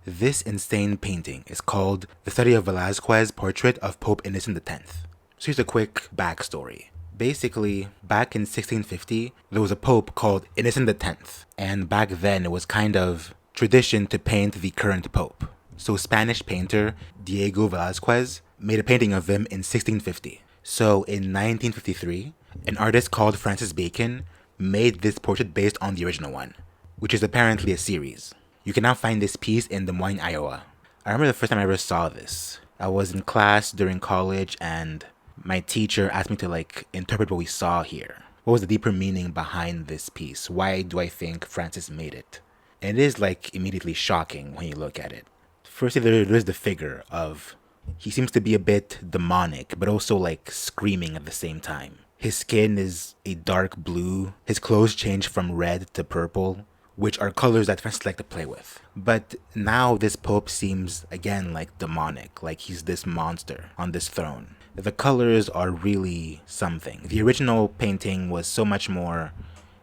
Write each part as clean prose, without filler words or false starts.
This insane painting is called The Study of Velázquez's Portrait of Pope Innocent X. So here's a quick backstory. Basically, back in 1650, there was a pope called Innocent X, and back then it was kind of tradition to paint the current pope. So Spanish painter Diego Velázquez made a painting of him in 1650. So in 1953, an artist called Francis Bacon made this portrait based on the original one, which is apparently a series. You can now find this piece in Des Moines, Iowa. I remember the first time I ever saw this. I was in class during college and my teacher asked me to interpret what we saw here. What was the deeper meaning behind this piece? Why do I think Francis made it? And it is immediately shocking when you look at it. Firstly, there is the figure of, he seems to be a bit demonic, but also screaming at the same time. His skin is a dark blue. His clothes change from red to purple, which are colors that Francis liked to play with. But now this pope seems, again, demonic, like he's this monster on this throne. The colors are really something. The original painting was so much more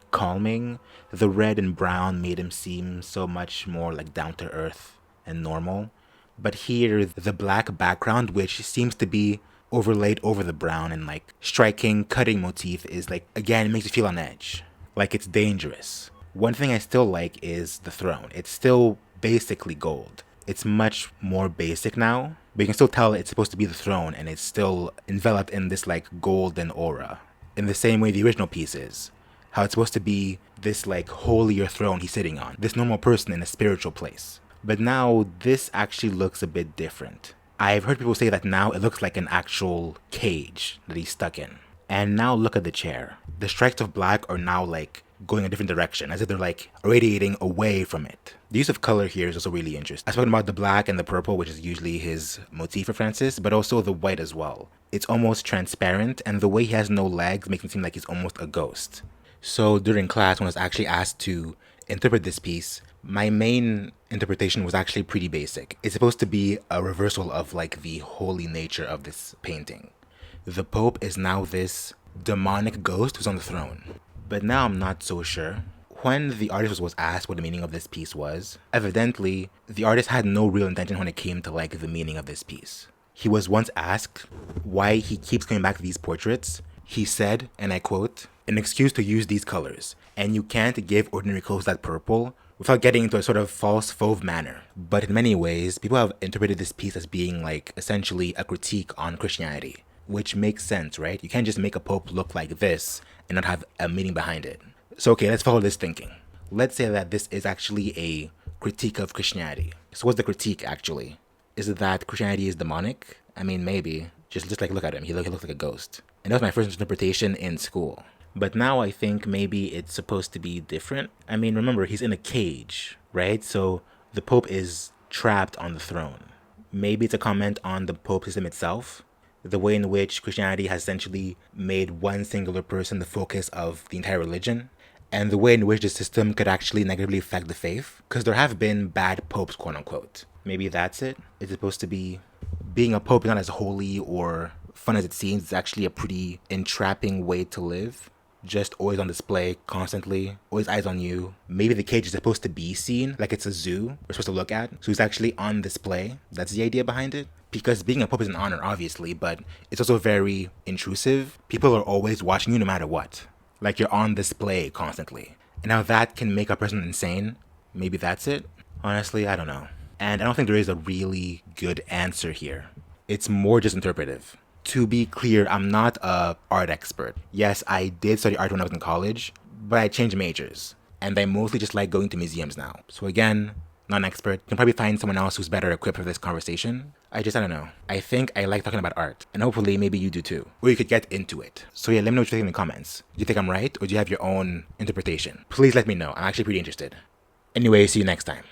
calming. The red and brown made him seem so much more down to earth and normal. But here, the black background, which seems to be overlaid over the brown and striking, cutting motif is again, it makes you feel on edge. It's dangerous. One thing I still like is the throne. It's still basically gold. It's much more basic now, but you can still tell it's supposed to be the throne and it's still enveloped in this golden aura. In the same way the original piece is. How it's supposed to be this holier throne he's sitting on. This normal person in a spiritual place. But now this actually looks a bit different. I've heard people say that now it looks like an actual cage that he's stuck in. And now look at the chair. The stripes of black are now going a different direction, as if they're radiating away from it. The use of color here is also really interesting. I've spoken about the black and the purple, which is usually his motif for Francis, but also the white as well. It's almost transparent, and the way he has no legs makes him seem like he's almost a ghost. So during class, when I was actually asked to interpret this piece, my main interpretation was actually pretty basic. It's supposed to be a reversal of the holy nature of this painting. The Pope is now this demonic ghost who's on the throne. But now I'm not so sure. When the artist was asked what the meaning of this piece was, evidently, the artist had no real intention when it came to the meaning of this piece. He was once asked why he keeps coming back to these portraits. He said, and I quote, "An excuse to use these colors, and you can't give ordinary clothes that purple without getting into a sort of false fauve manner." But in many ways, people have interpreted this piece as being essentially a critique on Christianity, which makes sense, right? You can't just make a pope look like this and not have a meaning behind it. So okay, let's follow this thinking. Let's say that this is actually a critique of Christianity. So what's the critique actually? Is it that Christianity is demonic? I mean, maybe. Just look at him. He looks like a ghost. And that was my first interpretation in school. But now I think maybe it's supposed to be different. I mean, remember, he's in a cage, right? So the Pope is trapped on the throne. Maybe it's a comment on the Pope system itself, the way in which Christianity has essentially made one singular person the focus of the entire religion, and the way in which the system could actually negatively affect the faith, because there have been bad popes, quote unquote. Maybe that's it. It's supposed to be being a pope is not as holy or fun as it seems. It's actually a pretty entrapping way to live. Just always on display, constantly, always eyes on you. Maybe the cage is supposed to be seen, like it's a zoo we're supposed to look at. So he's actually on display. That's the idea behind it. Because being a pope is an honor, obviously, but it's also very intrusive. People are always watching you no matter what. Like you're on display constantly. And now that can make a person insane. Maybe that's it. Honestly, I don't know. And I don't think there is a really good answer here. It's more just interpretive. To be clear, I'm not a art expert. Yes, I did study art when I was in college, but I changed majors. And I mostly just like going to museums now. So again, not an expert. You can probably find someone else who's better equipped for this conversation. I don't know. I think I like talking about art. And hopefully maybe you do too. Or you could get into it. So yeah, let me know what you think in the comments. Do you think I'm right? Or do you have your own interpretation? Please let me know. I'm actually pretty interested. Anyway, see you next time.